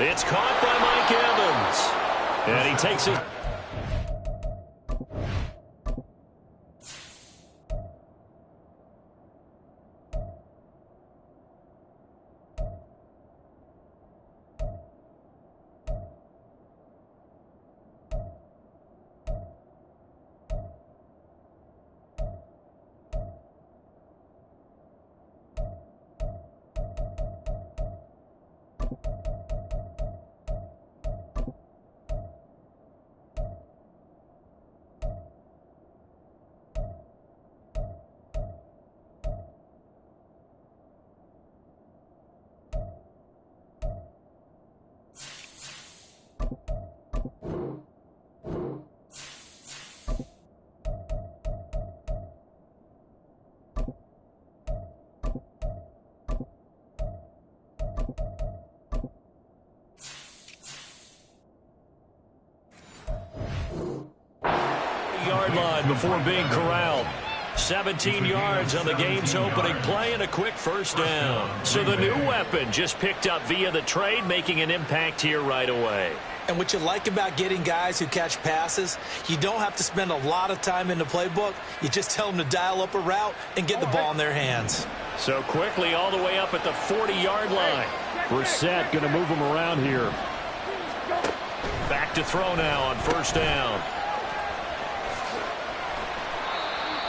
It's caught by Mike Evans. And he takes it. Yard line before being corralled. 17 yards on the game's opening play and a quick first down. So the new weapon just picked up via the trade, making an impact here right away. And what you like about getting guys who catch passes, you don't have to spend a lot of time in the playbook. You just tell them to dial up a route and get the ball in their hands. So quickly all the way up at the 40-yard line. Brissett going to move him around here. Back to throw now on first down.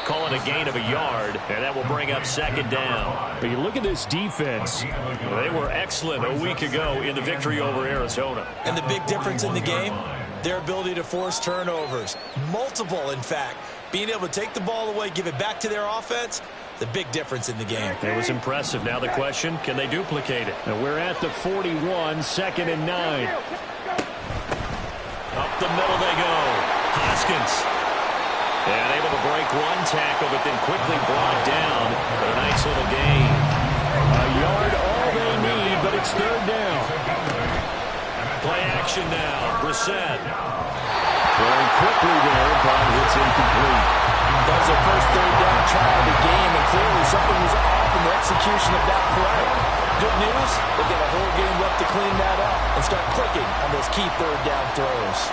Calling a gain of a yard, and that will bring up second down. But you look at this defense. They were excellent a week ago in the victory over Arizona. And the big difference in the game, their ability to force turnovers. Multiple, in fact. Being able to take the ball away, give it back to their offense, the big difference in the game. It was impressive. Now the question, can they duplicate it? And we're at the 41, second and 9. Up the middle they go. Hoskins. And able to break one tackle, but then quickly brought down. But a nice little gain. A yard, all they need, but it's third down. Play action now. Brissett. Throwing quickly there, but it's incomplete. That was their first third down try of the game, and clearly something was off in the execution of that play. Good news, they've got a whole game left to clean that up and start clicking on those key third down throws.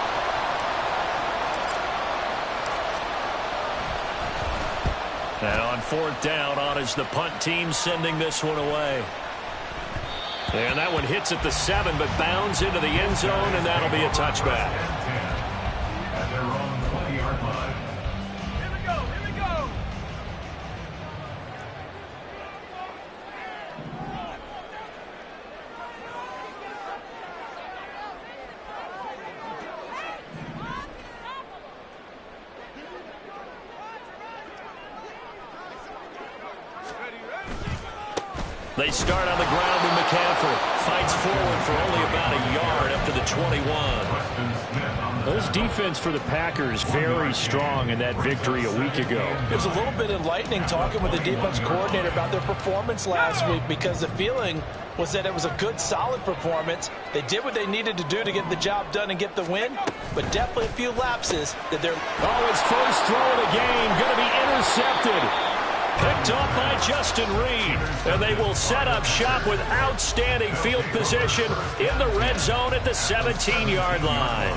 And on fourth down, on is the punt team sending this one away. And that one hits at the 7, but bounds into the end zone, and that'll be a touchback. At their own 20-yard line. Here we go, here we go. They start on the ground with McCaffrey. Fights forward for only about a yard up to the 21. This defense for the Packers very strong in that victory a week ago. It was a little bit enlightening talking with the defense coordinator about their performance last week, because the feeling was that it was a good, solid performance. They did what they needed to do to get the job done and get the win, but definitely a few lapses that they're... Oh, his first throw of the game going to be intercepted. Picked up by Justin Reed. And they will set up shop with outstanding field position in the red zone at the 17-yard line.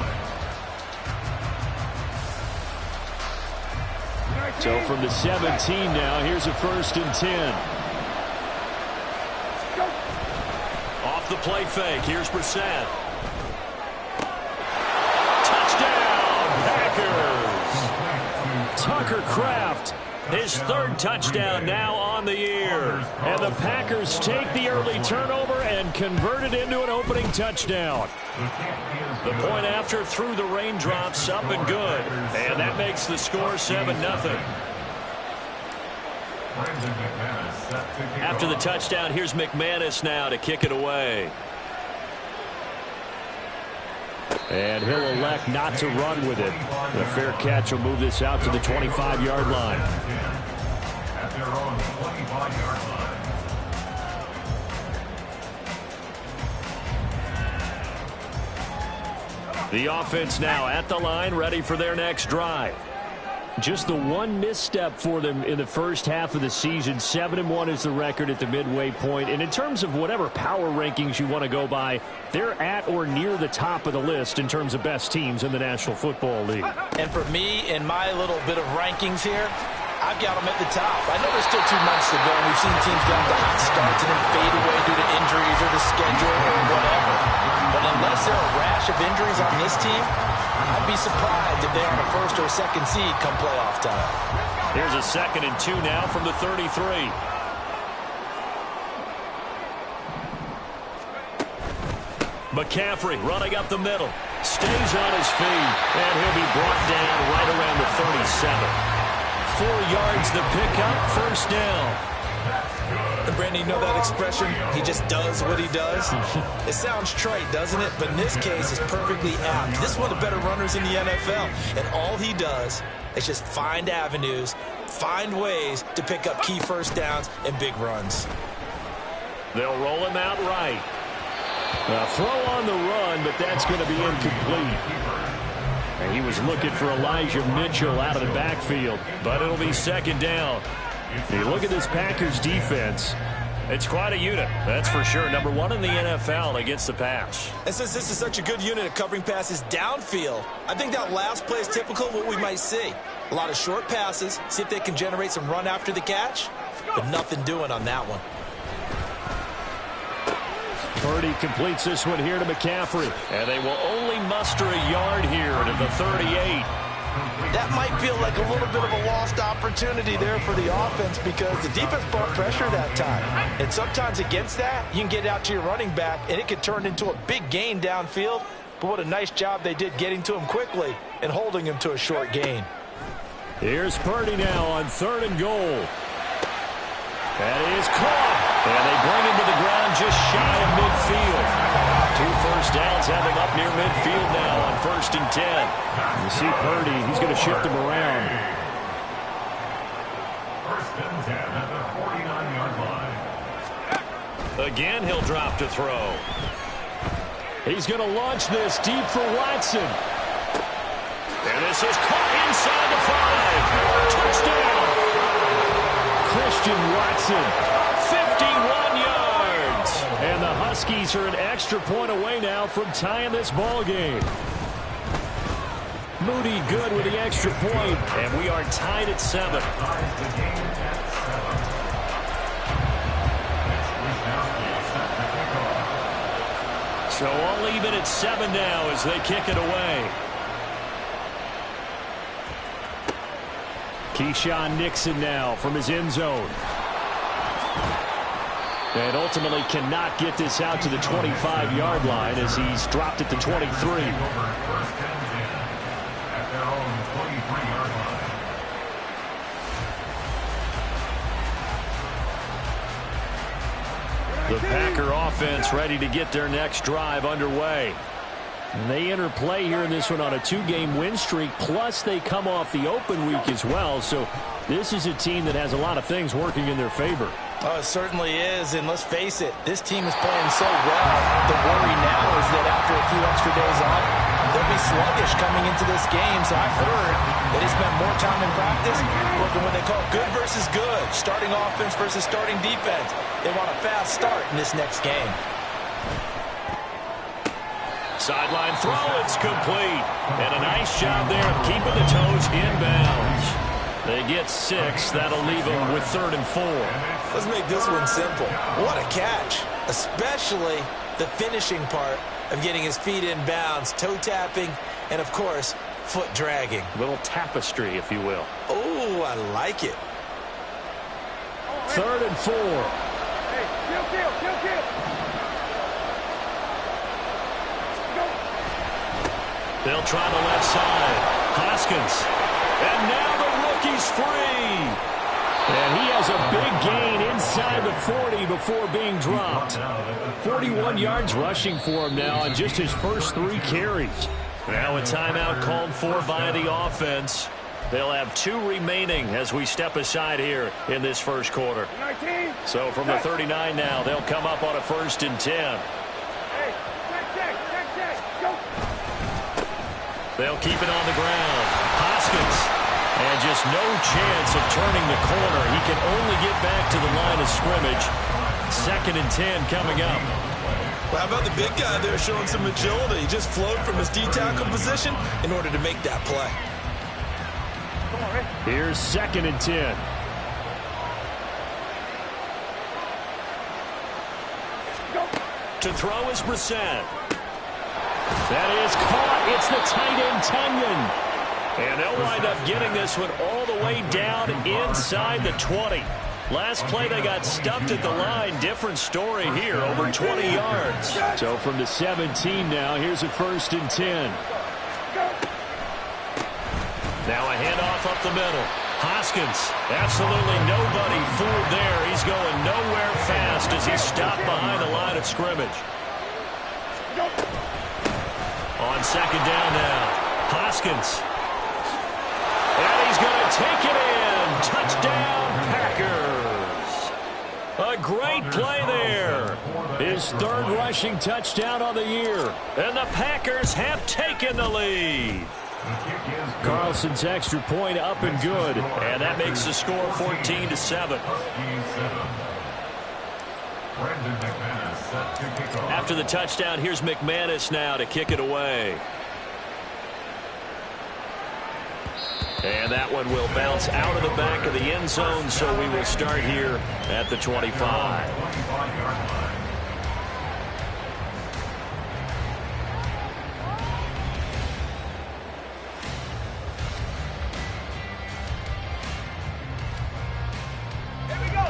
So from the 17 now, here's a 1st and 10. Off the play fake, here's Brissett. Touchdown, Packers! Tucker Kraft. His 3rd touchdown now on the year. And the Packers take the early turnover and convert it into an opening touchdown. The point after through the raindrops, up and good. And that makes the score 7-0. After the touchdown, here's McManus now to kick it away. And he'll elect not to run with it. The fair catch will move this out to the 25-yard line. At their own 25-yard line. The offense now at the line, ready for their next drive. Just the one misstep for them in the first half of the season. 7-1 is the record at the midway point. And in terms of whatever power rankings you want to go by, they're at or near the top of the list in terms of best teams in the National Football League. And for me, in my little bit of rankings here, I've got them at the top. I know there's still 2 months to go, and we've seen teams get off to hot starts and then fade away due to injuries or the schedule or whatever. But unless there are a rash of injuries on this team, I'd be surprised if they are the first or second seed come playoff time. Here's a 2nd and 2 now from the 33. McCaffrey running up the middle. Stays on his feet, and he'll be brought down right around the 37. 4 yards the pickup, first down. And Brandon, you know that expression? He just does what he does. It sounds trite, doesn't it? But in this case, it's perfectly apt. This is one of the better runners in the NFL. And all he does is just find avenues, find ways to pick up key first downs and big runs. They'll roll him out right. A throw on the run, but that's going to be incomplete. And he was looking for Elijah Mitchell out of the backfield, but it'll be 2nd down. You look at this Packers defense. It's quite a unit, that's for sure. Number 1 in the NFL against the pass. And since this is such a good unit at covering passes downfield, I think that last play is typical of what we might see. A lot of short passes, see if they can generate some run after the catch, but nothing doing on that one. Purdy completes this one here to McCaffrey. And they will only muster a yard here to the 38. That might feel like a little bit of a lost opportunity there for the offense because the defense brought pressure that time. And sometimes against that, you can get out to your running back, and it could turn into a big gain downfield. But what a nice job they did getting to him quickly and holding him to a short gain. Here's Purdy now on 3rd and goal. That is caught. And they bring him to the ground just shy of midfield. 2 first downs have him up near midfield now on 1st and 10. You see Purdy, he's going to shift him around. 1st and 10 at the 49-yard line. Again, he'll drop to throw. He's going to launch this deep for Watson. And this is caught inside the 5. Touchdown. Christian Watson, 51 yards. And the Huskies are an extra point away now from tying this ball game. Moody good with the extra point. And we are tied at 7. So all even at 7 now as they kick it away. Keyshawn Nixon now from his end zone. And ultimately cannot get this out to the 25-yard line as he's dropped at the 23. The Packer offense ready to get their next drive underway. And they enter play here in this one on a 2-game win streak, plus they come off the open week as well. So this is a team that has a lot of things working in their favor. Oh, it certainly is, and let's face it, this team is playing so well. The worry now is that after a few extra days off, they'll be sluggish coming into this game. So I've heard that they spent more time in practice working what they call good versus good, starting offense versus starting defense. They want a fast start in this next game. Sideline throw, it's complete. And a nice job there of keeping the toes inbounds. They get 6. That'll leave them with 3rd and 4. Let's make this one simple. What a catch, especially the finishing part of getting his feet in bounds, toe tapping, and of course, foot dragging. Little tapestry, if you will. Oh, I like it. 3rd and 4. Hey, kill. They'll try the left side. Hoskins. And now the rookie's free. And he has a big gain inside the 40 before being dropped. 41 yards rushing for him now on just his first 3 carries. Now a timeout called for by the offense. They'll have 2 remaining as we step aside here in this first quarter. So from the 39 now, they'll come up on a 1st and 10. They'll keep it on the ground. Hoskins. And just no chance of turning the corner. He can only get back to the line of scrimmage. 2nd and 10 coming up. Well, how about the big guy there showing some agility? He just flowed from his D-tackle position in order to make that play. Here's 2nd and 10. To throw is Brissett. That is caught. It's the tight end, Tunyon. And they'll wind up getting this one all the way down inside the 20. Last play they got stuffed at the line. Different story here, over 20 yards. So from the 17 now, here's a 1st and 10. Now a handoff up the middle. Hoskins, absolutely nobody fooled there. He's going nowhere fast as he's stopped behind the line of scrimmage. On 2nd down now, Hoskins. And he's going to take it in. Touchdown, Packers. A great play there. His 3rd rushing touchdown on the year. And the Packers have taken the lead. Carlson's extra point up and good. And that makes the score 14-7. After the touchdown, here's McManus now to kick it away. And that one will bounce out of the back of the end zone, so we will start here at the 25.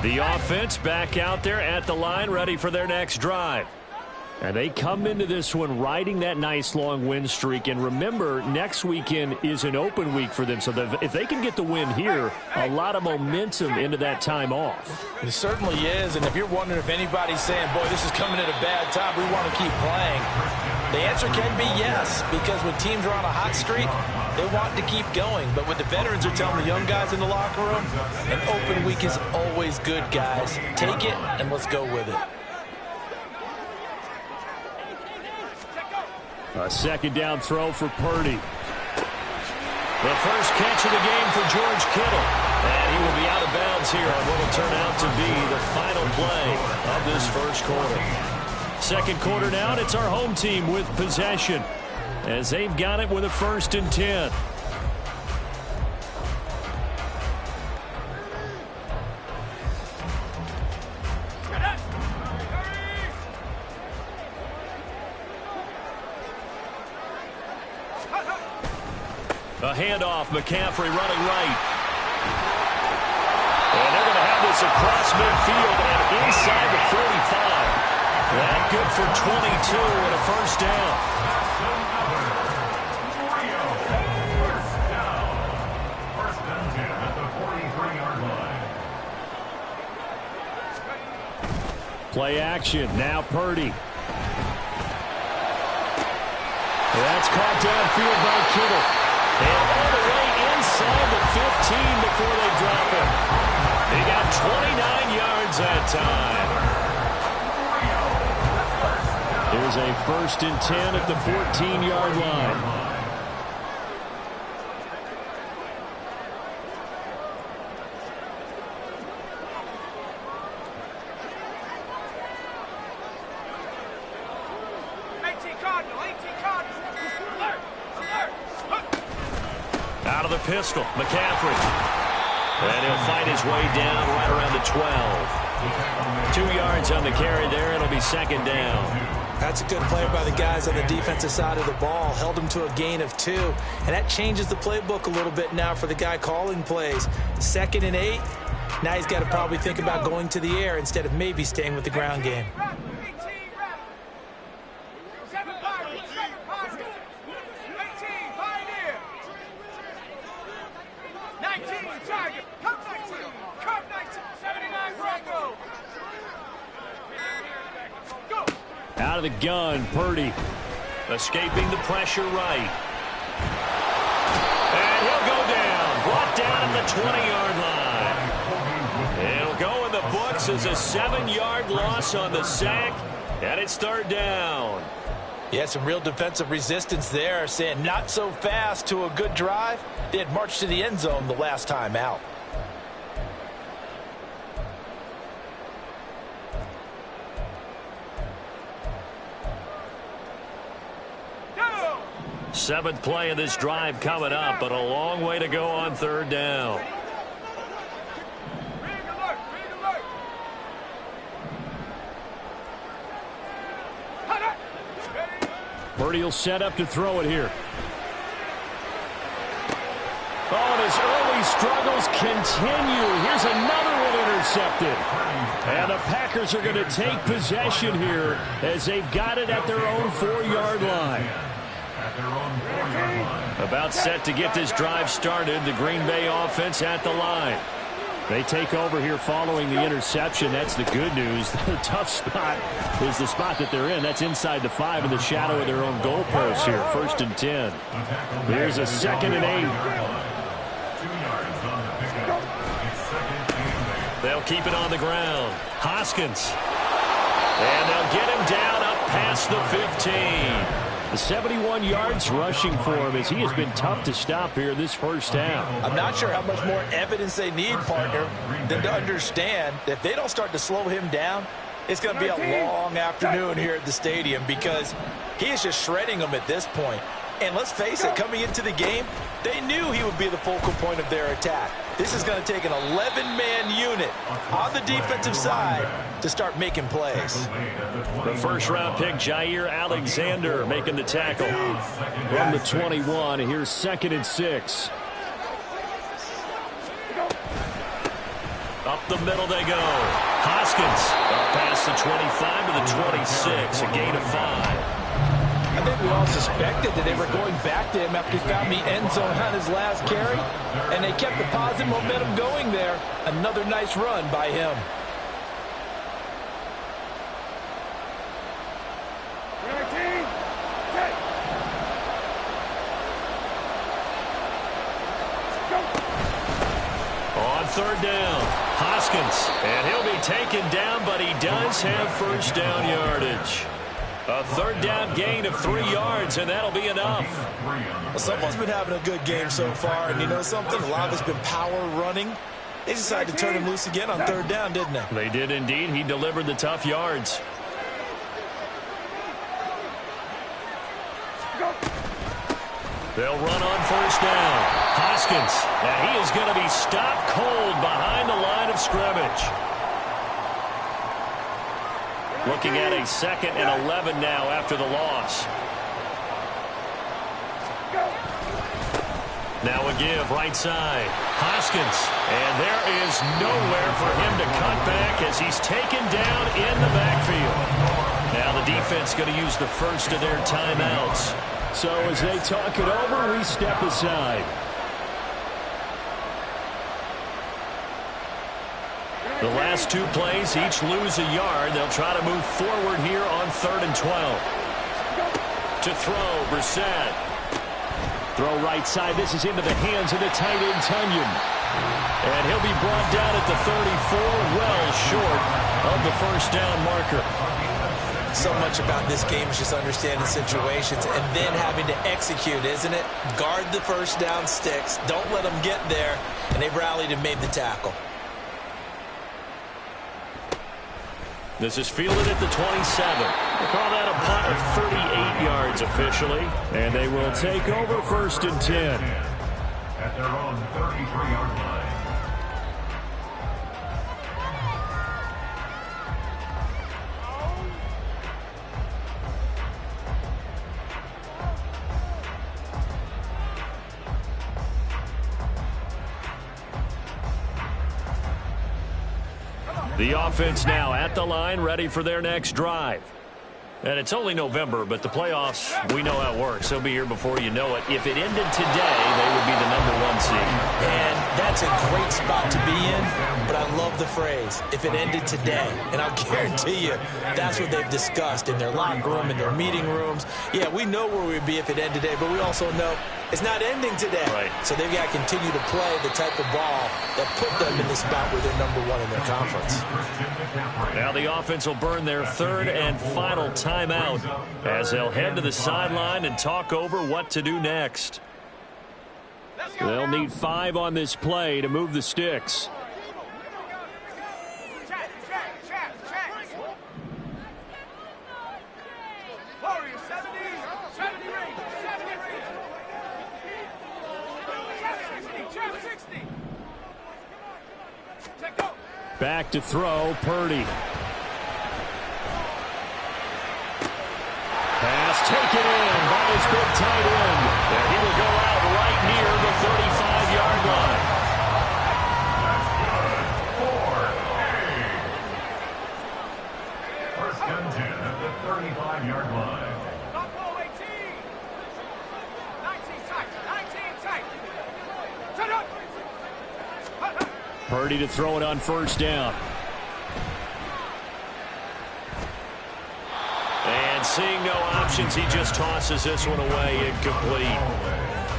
The offense back out there at the line, ready for their next drive. And they come into this one riding that nice long win streak. And remember, next weekend is an open week for them. So if they can get the win here, a lot of momentum into that time off. It certainly is. And if you're wondering if anybody's saying, boy, this is coming at a bad time, we want to keep playing, the answer can be yes. Because when teams are on a hot streak, they want to keep going. But what the veterans are telling the young guys in the locker room, an open week is always good, guys. Take it and let's go with it. A 2nd down throw for Purdy. The first catch of the game for George Kittle. And he will be out of bounds here on what will turn out to be the final play of this first quarter. 2nd quarter now, and it's our home team with possession as they've got it with a 1st and 10. A handoff, McCaffrey running right. And they're going to have this across midfield and inside the 45. That good for 22 and a 1st down. First and 10 at the 43-yard line. Play action, now Purdy. That's caught downfield by Kittle. And all the way inside the 15 before they drop him. They got 29 yards that time. There's a 1st and 10 at the 14-yard line. Out of the pistol, McCaffrey. And he'll fight his way down right around the 12. 2 yards on the carry there. It'll be 2nd down. That's a good play by the guys on the defensive side of the ball. Held him to a gain of 2. And that changes the playbook a little bit now for the guy calling plays. 2nd and 8. Now he's got to probably think about going to the air instead of maybe staying with the ground game. Out of the gun, Purdy. Escaping the pressure right. And he'll go down. Brought down at the 20-yard line. It'll go in the books as a 7-yard loss on the sack. And it's 3rd down. Yeah, some real defensive resistance there, saying not so fast to a good drive. They had marched to the end zone the last time out. Seventh play of this drive coming up, but a long way to go on third down. Purdy will set up to throw it here. Oh, and his early struggles continue. Here's another one intercepted. And the Packers are going to take possession here as they've got it at their own 4-yard line. About set to get this drive started. The Green Bay offense at the line. They take over here following the interception. That's the good news. The tough spot is the spot that they're in. That's inside the 5 in the shadow of their own goalpost here. 1st and 10. Here's a 2nd and 8. They'll keep it on the ground. Hoskins. And they'll get him down up past the 15. The 71 yards rushing for him as he has been tough to stop here this first half. I'm not sure how much more evidence they need, partner, than to understand that if they don't start to slow him down, it's going to be a long afternoon here at the stadium because he is just shredding them at this point. And let's face it, coming into the game, they knew he would be the focal point of their attack. This is going to take an 11-man unit on the defensive side to start making plays. The first-round pick, Jair Alexander, making the tackle. From the 21, here's 2nd and 6. Up the middle they go. Hoskins up past the 25 to the 26, a gain of 5. I think we all suspected that they were going back to him after he found the end zone on his last carry, and they kept the positive momentum going there. Another nice run by him. On third down, Hoskins, and he'll be taken down, but he does have first down yardage. A third down gain of 3 yards, and that'll be enough. Well, someone's been having a good game so far, and you know something? A lot of it's been power running. They decided to turn him loose again on third down, didn't they? They did indeed. He delivered the tough yards. They'll run on first down. Hoskins, and he is going to be stopped cold behind the line of scrimmage. Looking at a 2nd and 11 now after the loss. Now a give right side. Hoskins. And there is nowhere for him to cut back as he's taken down in the backfield. Now the defense going to use the first of their timeouts. So as they talk it over, we step aside. The last 2 plays, each lose a yard. They'll try to move forward here on 3rd and 12. To throw, Brissett. Throw right side. This is into the hands of the tight end, Tunyon. And he'll be brought down at the 34, well short of the first down marker. So much about this game is just understanding situations and then having to execute, isn't it? Guard the first down sticks. Don't let them get there. And they rallied and made the tackle. This is fielded at the 27. They call that a punt of 38 yards officially. And they will take over 1st and 10. At their own 33-yard line. The offense now at the line, ready for their next drive. And it's only November, but the playoffs, we know how it works. They'll be here before you know it. If it ended today, they would be the #1 seed. And that's a great spot to be in, but I love the phrase, if it ended today. And I'll guarantee you, that's what they've discussed in their locker room, in their meeting rooms. Yeah, we know where we'd be if it ended today, but we also know It's not ending today. Right. So they've got to continue to play the type of ball that put them in this spot where they're number one in their conference. Now the offense will burn their third and final timeout as they'll head to the sideline and talk over what to do next. They'll need 5 on this play to move the sticks. Back to throw, Purdy. Pass taken in by his big tight end. And he will go out right near the 35-yard line. First and 10 at the 35-yard line. Purdy to throw it on first down. And seeing no options, he just tosses this one away, incomplete.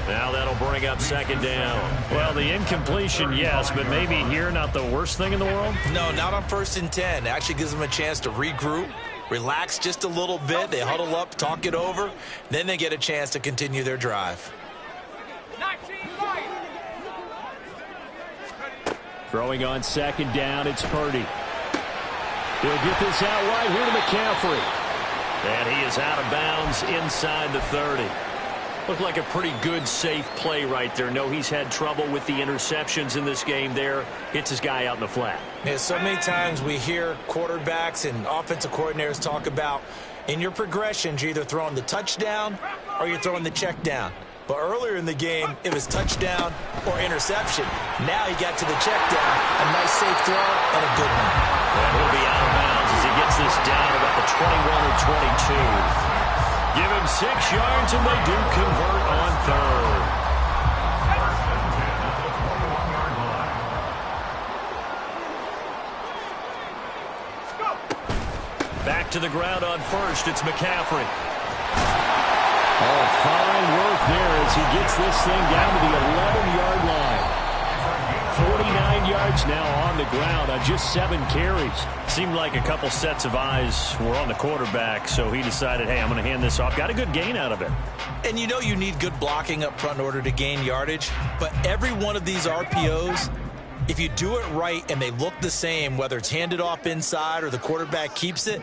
Now that'll bring up second down. Well, the incompletion, yes, but maybe here not the worst thing in the world? No, not on first and 10. It actually gives them a chance to regroup, relax just a little bit. They huddle up, talk it over. Then they get a chance to continue their drive. Throwing on second down, it's Purdy. He'll get this out right here to McCaffrey. And he is out of bounds inside the 30. Looked like a pretty good, safe play right there. No, he's had trouble with the interceptions in this game there. Hits his guy out in the flat. Yeah, so many times we hear quarterbacks and offensive coordinators talk about in your progressions, you're either throwing the touchdown or you're throwing the check down. But earlier in the game, it was touchdown or interception. Now he got to the check down. A nice safe throw and a good one. And he'll be out of bounds as he gets this down about the 21 or 22. Give him 6 yards and they do convert on third. First and 10 at the 21-yard line. Back to the ground on first. It's McCaffrey. Oh, fine work there as he gets this thing down to the 11-yard line. 49 yards now on the ground on just 7 carries. Seemed like a couple sets of eyes were on the quarterback, so he decided, hey, I'm going to hand this off. Got a good gain out of it. And you know you need good blocking up front in order to gain yardage. But every one of these RPOs, if you do it right and they look the same, whether it's handed off inside or the quarterback keeps it,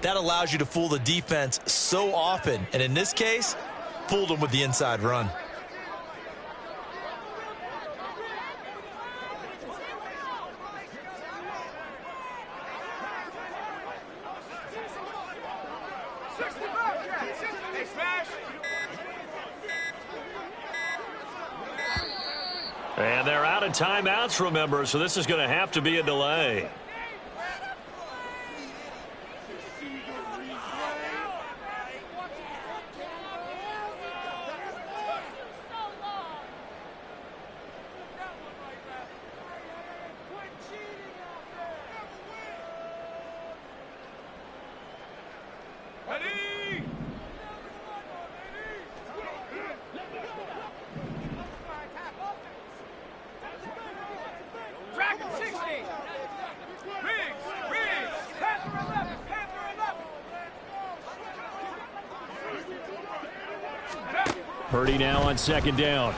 that allows you to fool the defense so often. And in this case, fooled them with the inside run. And they're out of timeouts, remember, so this is going to have to be a delay. Purdy now on second down.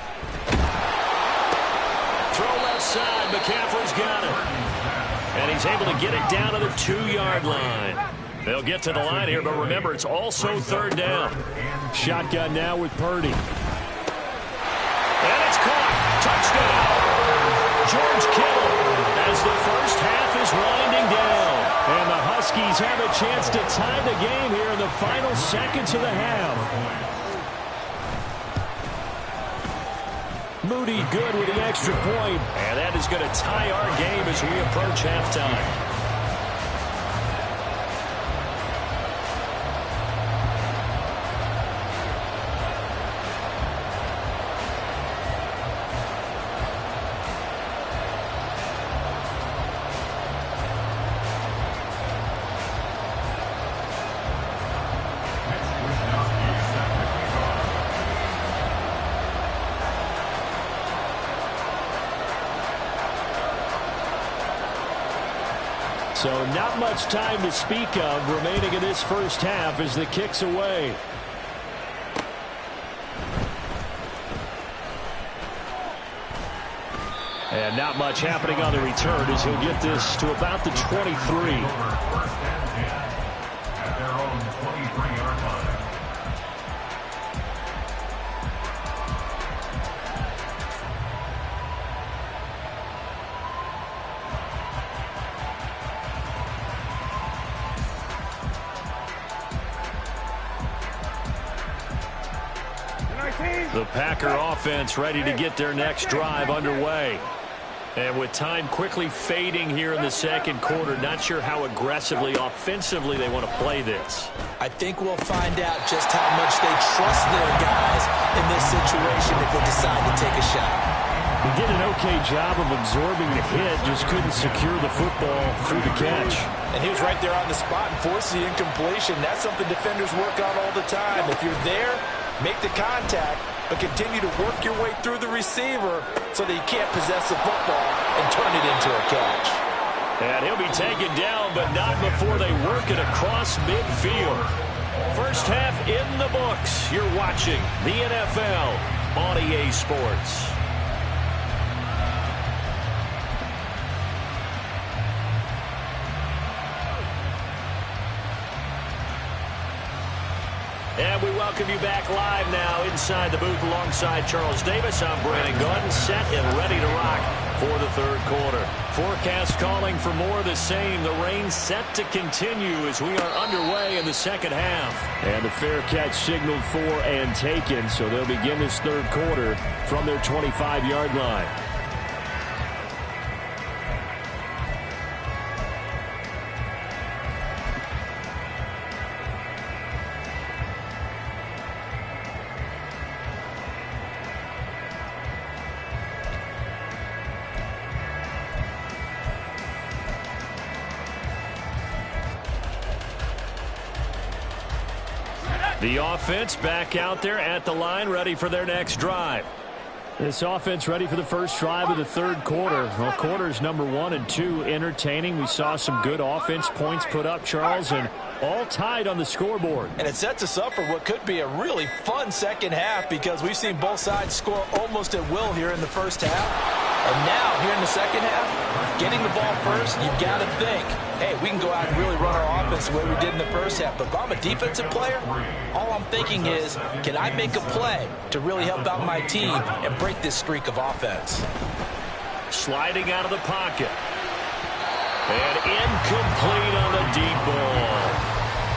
Throw left side. McCaffrey's got it. And he's able to get it down to the 2-yard line. They'll get to the line here, but remember, it's also third down. Shotgun now with Purdy. And it's caught. Touchdown. George Kittle as the first half is winding down. And the Huskies have a chance to tie the game here in the final seconds of the half. Moody good with the extra point. And that is going to tie our game as we approach halftime. So not much time to speak of remaining in this first half as the kick's away. And not much happening on the return as he'll get this to about the 23. First and 10 at their own 23-yard line. The Packer offense ready to get their next drive underway. And with time quickly fading here in the second quarter, not sure how aggressively, offensively they want to play this. I think we'll find out just how much they trust their guys in this situation if they decide to take a shot. He did an okay job of absorbing the hit, just couldn't secure the football through the catch. And he was right there on the spot and forced the incompletion. That's something defenders work on all the time. If you're there, make the contact, but continue to work your way through the receiver so that you can't possess the football and turn it into a catch. And he'll be taken down, but not before they work it across midfield. First half in the books. You're watching the NFL on EA Sports. And we welcome you back live now inside the booth alongside Charles Davis. I'm Brandon Gunn, set and ready to rock for the third quarter. Forecast calling for more of the same. The rain set to continue as we are underway in the second half. And the fair catch signaled for and taken, so they'll begin this third quarter from their 25-yard line. The offense back out there at the line, ready for their next drive. This offense ready for the first drive of the third quarter. Well, quarters number 1 and 2 entertaining. We saw some good offense points put up, Charles, and all tied on the scoreboard. And it sets us up for what could be a really fun second half because we've seen both sides score almost at will here in the first half. And now, here in the second half, getting the ball first, you've got to think, hey, we can go out and really run our offense the way we did in the first half. But if I'm a defensive player, all I'm thinking is, can I make a play to really help out my team and break this streak of offense? Sliding out of the pocket. And incomplete on the deep ball.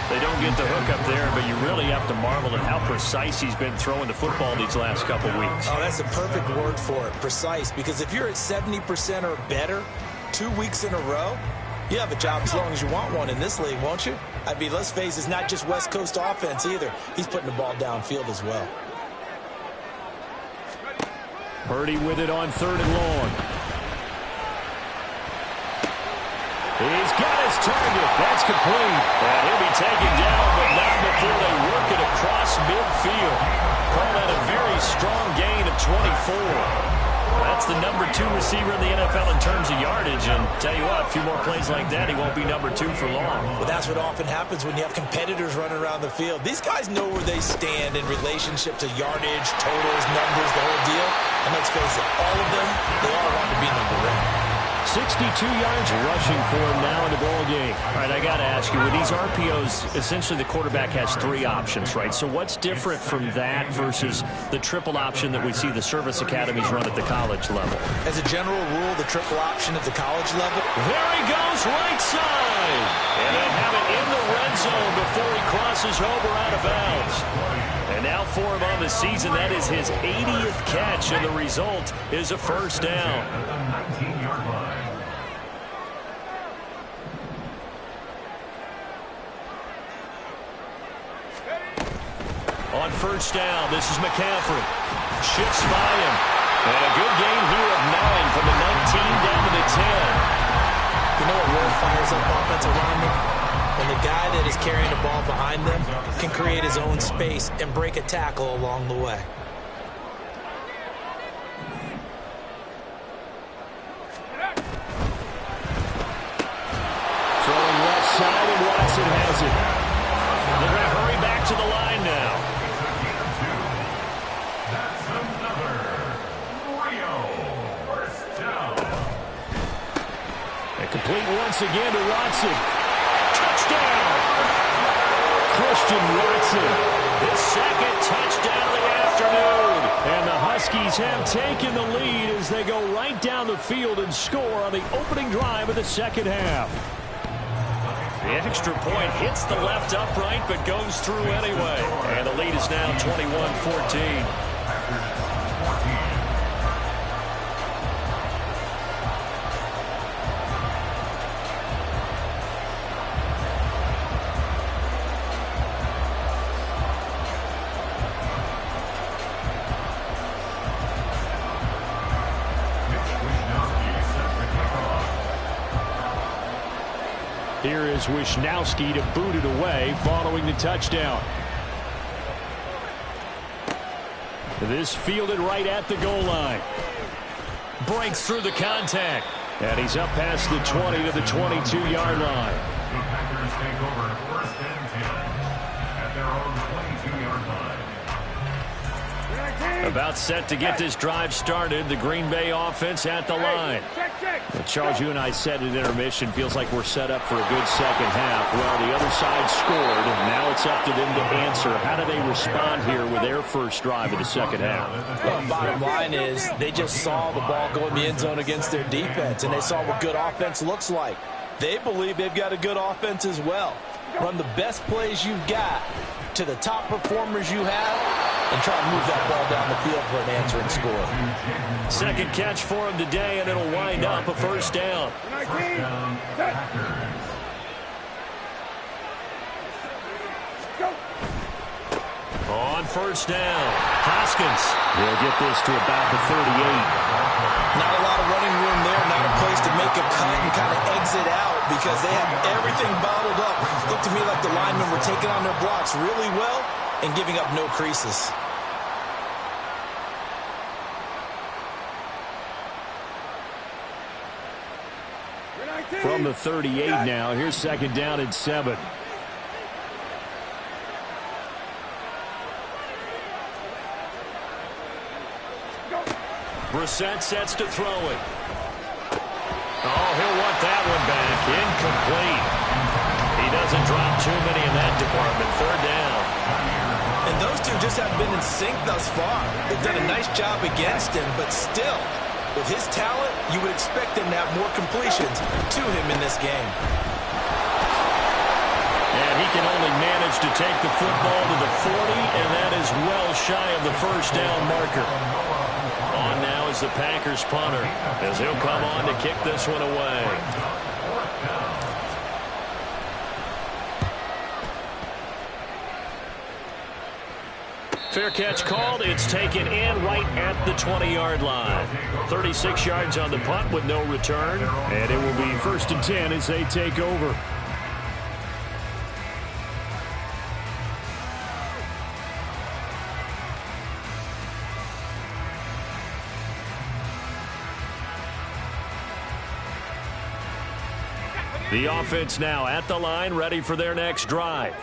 They don't get the hook up there, but you really have to marvel at how precise he's been throwing the football these last couple weeks. Oh, that's the perfect word for it, precise. Because if you're at 70% or better 2 weeks in a row, you have a job as long as you want one in this league, won't you? I mean, let's face it, it's not just West Coast offense either. He's putting the ball downfield as well. Purdy with it on 3rd and long. He's got his target. That's complete. And he'll be taken down, but not before they work it across midfield. Call that a very strong gain of 24. That's the number 2 receiver in the NFL in terms of yardage. And tell you what, a few more plays like that, he won't be number 2 for long. Well, that's what often happens when you have competitors running around the field. These guys know where they stand in relationship to yardage, totals, numbers, the whole deal. And let's face it, all of them, they all want to be number 1. 62 yards rushing for him now in the ball game. All right, I got to ask you, with these RPOs, essentially the quarterback has 3 options, right? So what's different from that versus the triple option that we see the service academies run at the college level? As a general rule, the triple option at the college level. There he goes, right side. And they have it in the red zone before he crosses over out of bounds. And now for him on the season, that is his 80th catch, and the result is a first down. On first down, this is McCaffrey. Shifts by him. And a good gain here of 9 from the 19 down to the 10. You know what really fires up offensive linemen? When the guy that is carrying the ball behind them can create his own space and break a tackle along the way. has it. They're going to hurry back to the line now. That's another Rio first down. And complete once again to Watson. Touchdown! Christian Watson, his second touchdown of the afternoon. And the Huskies have taken the lead as they go right down the field and score on the opening drive of the second half. The extra point hits the left upright but goes through anyway. And the lead is now 21-14. Here is Wishnowski to boot it away following the touchdown. This fielded right at the goal line. Breaks through the contact. And he's up past the 20 to the 22-yard line. The Packers take over first and 10 at their own 22-yard line. About set to get this drive started. The Green Bay offense at the line. Well, Charles, you and I said at intermission, feels like we're set up for a good second half. Well, the other side scored, and now it's up to them to answer. How do they respond here with their first drive of the second half? Well, bottom line is they just saw the ball go in the end zone against their defense, and they saw what good offense looks like. They believe they've got a good offense as well. Run the best plays you've got to the top performers you have, and try to move that ball down the field for an answering score. Second catch for him today, and it'll wind up a first down. On first down, Hoskins will get this to about the 38. Not a lot of running room there, not a place to make a cut and kind of exit out because they have everything bottled up. Looked to me like the linemen were taking on their blocks really well and giving up no creases. From the 38 now, here's second down and 7. Brissett sets to throw it. Oh, he'll want that one back. Incomplete. He doesn't drop too many in that department. Third down. And those two just haven't been in sync thus far. They've done a nice job against him, but still, with his talent, you would expect them to have more completions to him in this game. And he can only manage to take the football to the 40, and that is well shy of the first down marker. On now is the Packers punter, as he'll come on to kick this one away. Fair catch called. It's taken in right at the 20-yard line. 36 yards on the punt with no return. And it will be first and 10 as they take over. The offense now at the line, ready for their next drive.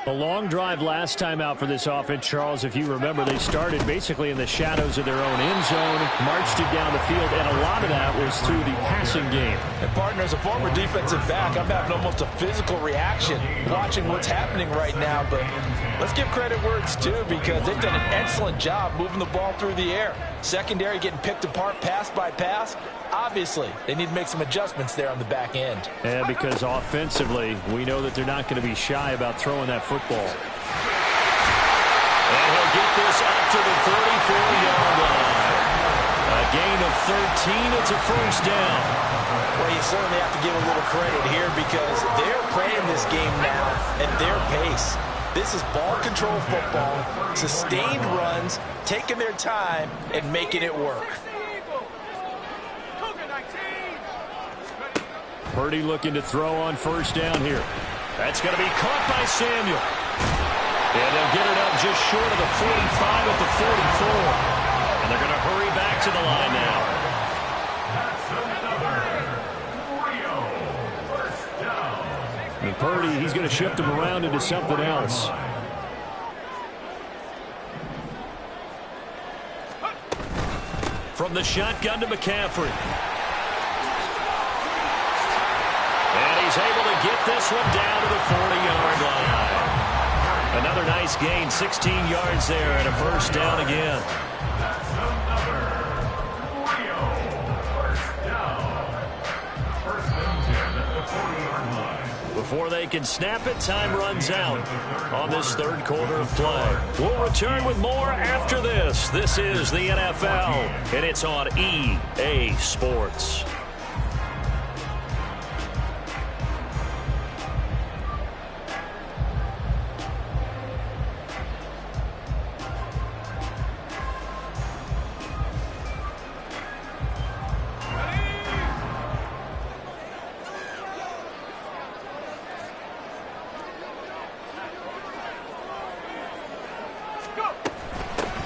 A long drive last time out for this offense, Charles. If you remember, they started basically in the shadows of their own end zone, marched it down the field, and a lot of that was through the passing game. And, partner, as a former defensive back, I'm having almost a physical reaction watching what's happening right now. But let's give credit where it's due because they've done an excellent job moving the ball through the air. Secondary getting picked apart pass by pass. Obviously, they need to make some adjustments there on the back end. Yeah, because offensively, we know that they're not going to be shy about throwing that football. And he'll get this up to the 34-yard line. A gain of 13. It's a first down. Well, you certainly have to give a little credit here because they're playing this game now at their pace. This is ball control football, sustained runs, taking their time, and making it work. Purdy looking to throw on first down here. That's going to be caught by Samuel. And they'll get it up just short of the 45 at the 44. And they're going to hurry back to the line now. That's another Rio first down. The Purdy. He's going to shift him around into something else. From the shotgun to McCaffrey. And he's able to get this one down to the 40-yard line. Another nice gain, 16 yards there, and a first down again. Before they can snap it, time runs out on this third quarter of play. We'll return with more after this. This is the NFL, and it's on EA Sports.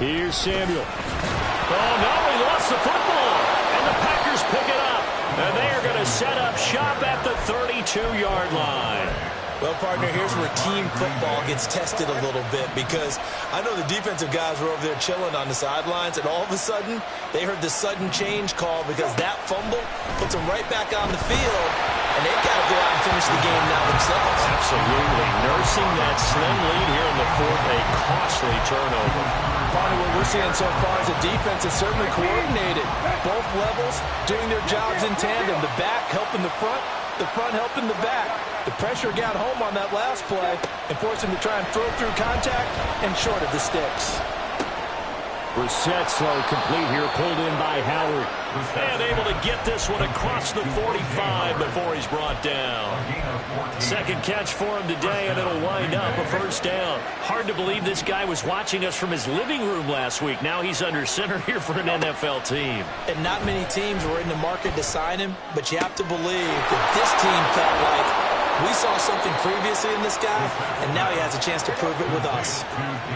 Here's Samuel. Oh, no, he lost the football. And the Packers pick it up. And they are going to set up shop at the 32-yard line. Well, partner, here's where team football gets tested a little bit, because I know the defensive guys were over there chilling on the sidelines, and all of a sudden, they heard the sudden change call because that fumble puts them right back on the field, and they've got to go out and finish the game now themselves. Absolutely. Nursing that slim lead here in the fourth, a costly turnover. Partner, what we're seeing so far is a defense is certainly coordinated. Both levels doing their jobs in tandem. The back helping the front helping the back. The pressure got home on that last play and forced him to try and throw through contact and short of the sticks. Brissett slow complete here, pulled in by Howard. And able to get this one across the 45 before he's brought down. Second catch for him today, and it'll wind up a first down. Hard to believe this guy was watching us from his living room last week. Now he's under center here for an NFL team. And not many teams were in the market to sign him, but you have to believe that this team felt like we saw something previously in this guy, and now he has a chance to prove it with us.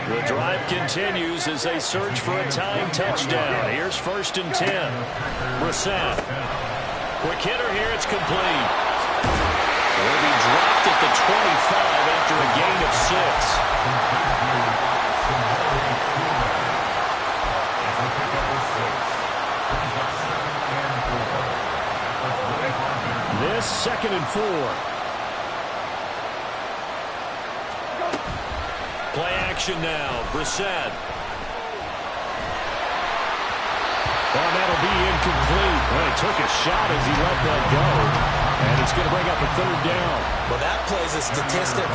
The drive continues as they search for a time touchdown. Here's 1st and 10. Brissett. Quick hitter here. It's complete. Will be dropped at the 25 after a gain of 6. This 2nd and 4. Play action now. Brissett. Oh, that'll be incomplete. Well, he took a shot as he let that go. And it's going to bring up a 3rd down. Well, that plays a statistic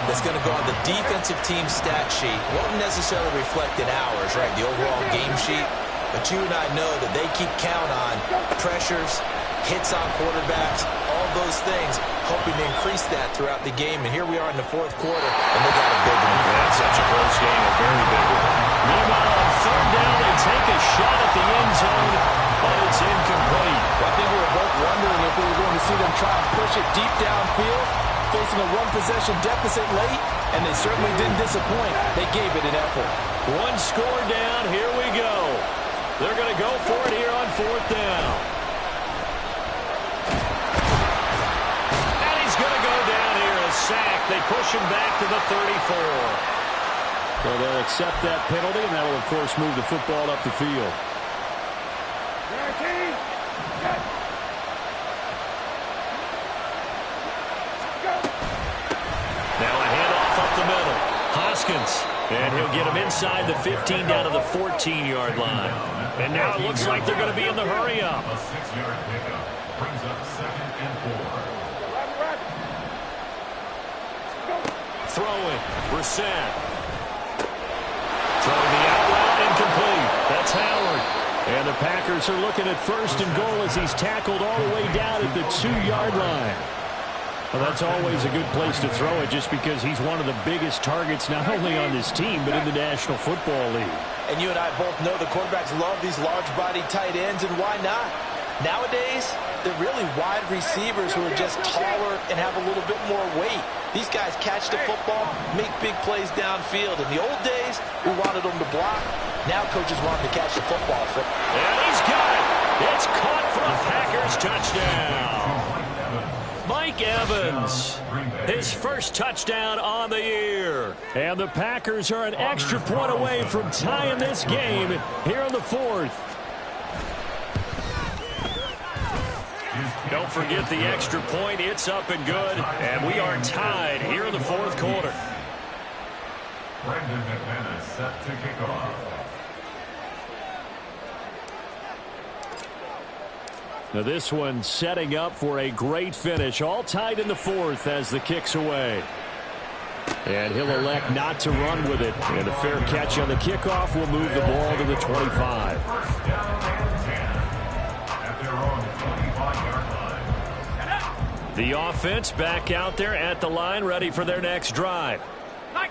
that's going to go on the defensive team stat sheet. Won't necessarily reflect in ours, right, the overall game sheet. But you and I know that they keep count on pressures, hits on quarterbacks, all those things, hoping to increase that throughout the game. And here we are in the 4th quarter, and they got a big one. That's such a close game, a very big one. Meanwhile, on 3rd down, they take a shot at the end zone, but it's incomplete. Well, I think we were both wondering if we were going to see them try and push it deep downfield, facing a one-possession deficit late, and they certainly didn't disappoint. They gave it an effort. One score down. Here we go. They're going to go for it here on 4th down. And he's going to go down here, a sack. They push him back to the 34. So they'll accept that penalty, and that will, of course, move the football up the field. Now a handoff up the middle. Hoskins. And he'll get him inside the 15 down to the 14-yard line. And now it looks like they're going to be in the hurry-up. A 6-yard pickup brings up 2nd and 4. Throwing. Brissett. Throwing the out route, incomplete. That's Howard. And the Packers are looking at 1st and goal as he's tackled all the way down at the 2-yard line. Well, that's always a good place to throw it just because he's one of the biggest targets not only on this team but in the National Football League. And you and I both know the quarterbacks love these large-bodied tight ends, and why not? Nowadays, they're really wide receivers who are just taller and have a little bit more weight. These guys catch the football, make big plays downfield. In the old days, we wanted them to block. Now coaches want them to catch the football. And he's got it. It's caught for a Packers touchdown. Mike, Mike Evans, his first touchdown on the year. And the Packers are an extra point away from tying this game here in the fourth. Don't forget the extra point. It's up and good. And we are tied here in the fourth quarter. Brandon McManus set to kick off. Now this one setting up for a great finish. All tied in the fourth as the kick's away. And he'll elect not to run with it. And a fair catch on the kickoff will move the ball to the 25. First down and 10 at their own 25-yard line. The offense back out there at the line, ready for their next drive.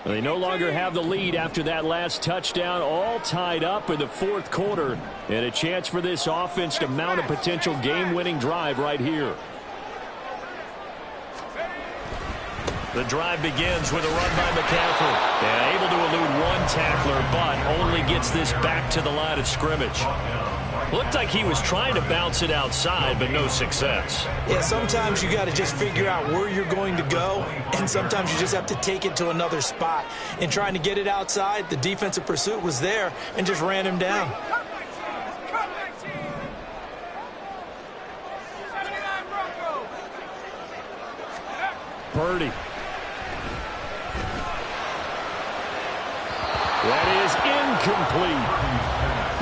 They no longer have the lead after that last touchdown, all tied up in the fourth quarter, and a chance for this offense to mount a potential game-winning drive right here. The drive begins with a run by McCaffrey. And able to elude one tackler, but only gets this back to the line of scrimmage. Looked like he was trying to bounce it outside, but no success. Yeah, sometimes you got to just figure out where you're going to go, and sometimes you just have to take it to another spot. In trying to get it outside, the defensive pursuit was there and just ran him down. Purdy. That is incomplete.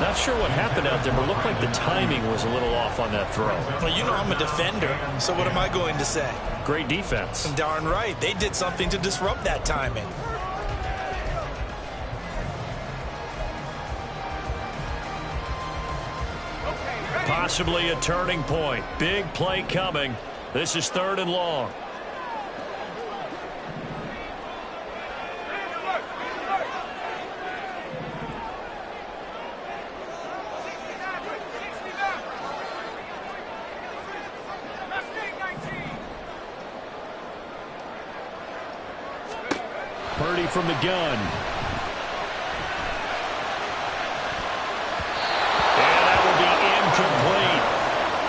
Not sure what happened out there, but it looked like the timing was a little off on that throw. Well, you know I'm a defender, so what am I going to say? Great defense. Darn right. They did something to disrupt that timing. Possibly a turning point. Big play coming. This is 3rd and long. Purdy from the gun. And that will be incomplete.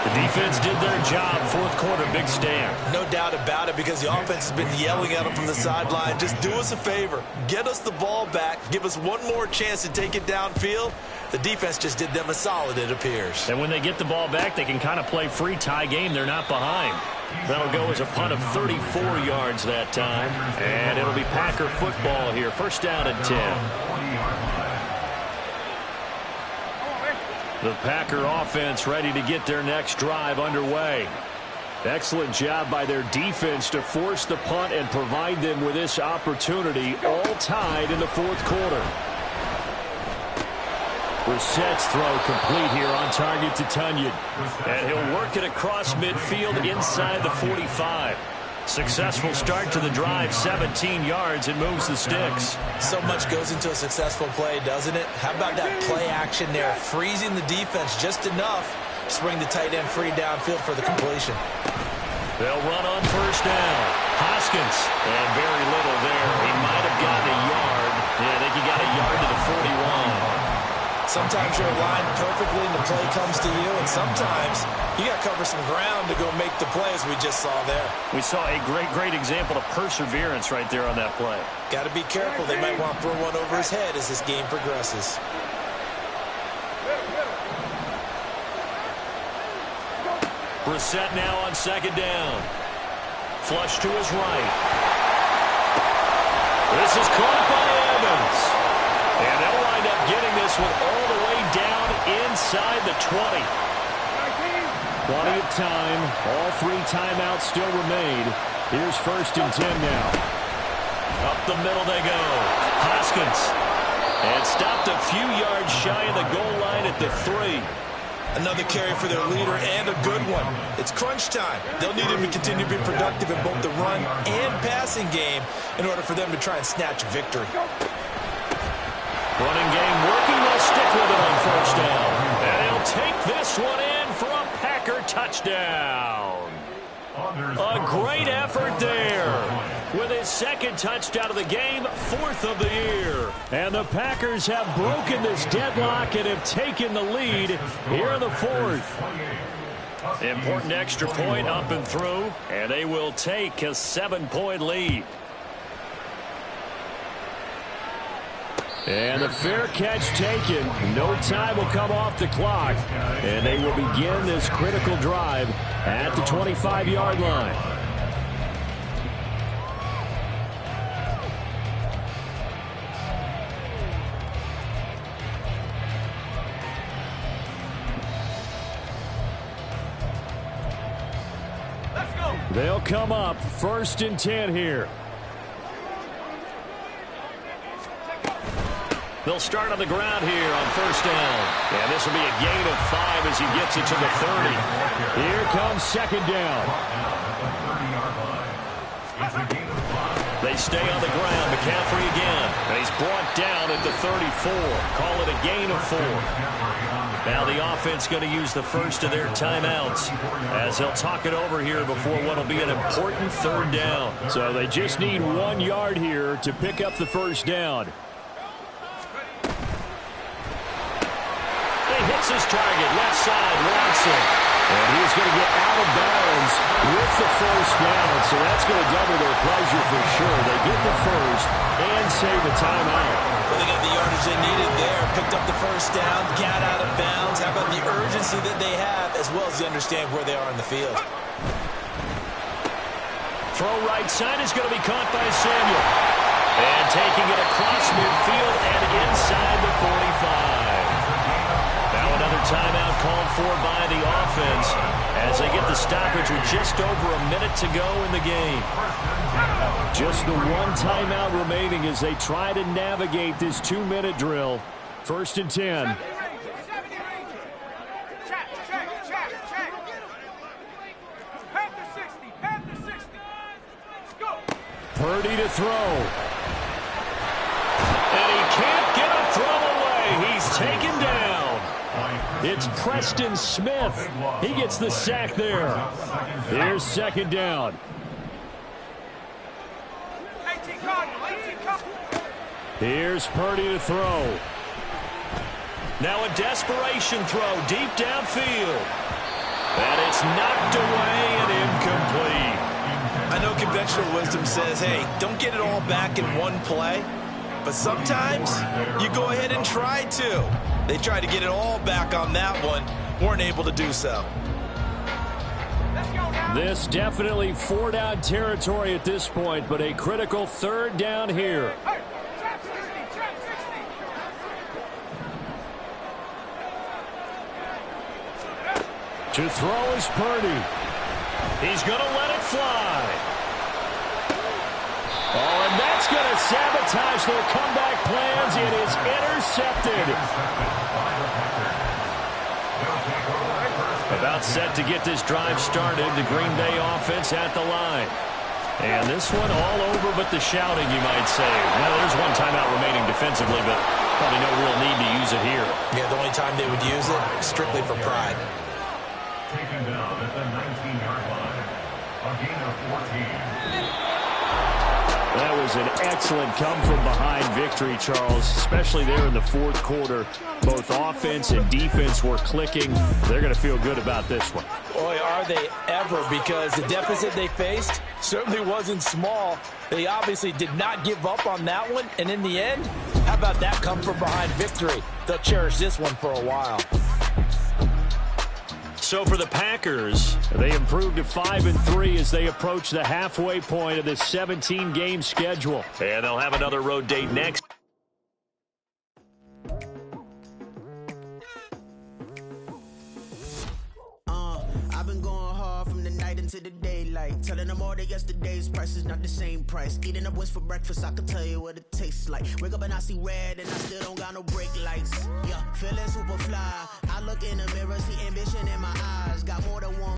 The defense did their job. Fourth quarter, big stand. No doubt about it, because the offense has been yelling at them from the sideline. Just do us a favor. Get us the ball back. Give us one more chance to take it downfield. The defense just did them a solid, it appears. And when they get the ball back, they can kind of play free tie game. They're not behind. That'll go as a punt of 34 yards that time. And it'll be Packer football here. First down and 10. The Packer offense ready to get their next drive underway. Excellent job by their defense to force the punt and provide them with this opportunity, all tied in the fourth quarter. Brissett's throw complete here, on target to Tunyon. And he'll work it across midfield inside the 45. Successful start to the drive, 17 yards, and moves the sticks. So much goes into a successful play, doesn't it? How about that play action there, freezing the defense just enough to bring the tight end free downfield for the completion. They'll run on first down. Hoskins, and very little there. He might have gotten a yard. Yeah, I think he got a yard to the 41. Sometimes you're aligned perfectly and the play comes to you, and sometimes you got to cover some ground to go make the play, as we just saw there. We saw a great example of perseverance right there on that play. Got to be careful. They might want to throw one over his head as this game progresses. Brissett now on second down. Flush to his right. This is caught by Evans. And they'll wind up getting this one all the way down inside the 20. Plenty of time. All 3 timeouts still remain. Here's first and 10 now. Up the middle they go. Hoskins. And stopped a few yards shy of the goal line at the 3. Another carry for their leader, and a good one. It's crunch time. They'll need him to continue to be productive in both the run and passing game in order for them to try and snatch a victory. Running game working. They'll stick with it on first down. And he'll take this one in for a Packer touchdown. A great effort there. With his second touchdown of the game, 4th of the year. And the Packers have broken this deadlock and have taken the lead here in the 4th. Important extra point up and through, and they will take a 7-point lead. And the fair catch taken. No time will come off the clock, and they will begin this critical drive at the 25-yard line. They'll come up 1st and 10 here. They'll start on the ground here on 1st down. And this will be a gain of 5 as he gets it to the 30. Here comes 2nd down. They stay on the ground. McCaffrey again. And he's brought down at the 34. Call it a gain of 4. Now the offense going to use the first of their timeouts as they'll talk it over here before what will be an important 3rd down. So they just need 1 yard here to pick up the 1st down. He hits his target, left side, Watson. And he's going to get out of bounds with the 1st down. So that's going to double their pleasure for sure. They get the 1st and save the timeout. Well, they got the yardage they needed there. Picked up the 1st down, got out of bounds. How about the urgency that they have, as well as they understand where they are in the field. Throw right side is going to be caught by Samuel. And taking it across midfield and inside the 45. Now another timeout called for by the offense as they get the stoppage with just over a minute to go in the game. Just the 1 timeout remaining as they try to navigate this 2-minute drill. 1st and 10. Purdy to throw. And he can't get a throw away. He's taken down. It's Preston Smith. He gets the sack there. Here's 2nd down. Here's Purdy to throw. Now a desperation throw deep downfield. And it's knocked away and incomplete. I know conventional wisdom says, hey, don't get it all back in one play. But sometimes you go ahead and try to. They tried to get it all back on that one. Weren't able to do so. This definitely 4-down territory at this point, but a critical 3rd down here. To throw is Purdy. He's going to let it fly. Oh, and that's going to sabotage their comeback plans. It is intercepted. About set to get this drive started. The Green Bay offense at the line. And this one all over but the shouting, you might say. Well, there's 1 timeout remaining defensively, but probably no real need to use it here. Yeah, the only time they would use it, strictly for pride. Taken down at the 19-yard line. A gain of 14. That was an excellent come-from-behind victory, Charles, especially there in the 4th quarter. Both offense and defense were clicking. They're going to feel good about this one. Boy, are they ever, because the deficit they faced certainly wasn't small. They obviously did not give up on that one, and in the end, how about that come-from-behind victory? They'll cherish this one for a while. So for the Packers, they improved to 5-3 as they approach the halfway point of this 17-game schedule. And they'll have another road date next. I've been going hard from the night into the daylight, telling them all that yesterday's price is not the same price. Eating up wings for breakfast, I can tell you what it tastes like. Wake up and I see red and I still don't got no brake lights. Yeah, feeling super fly. I look in the mirror, see ambition in my eyes. Got more than one.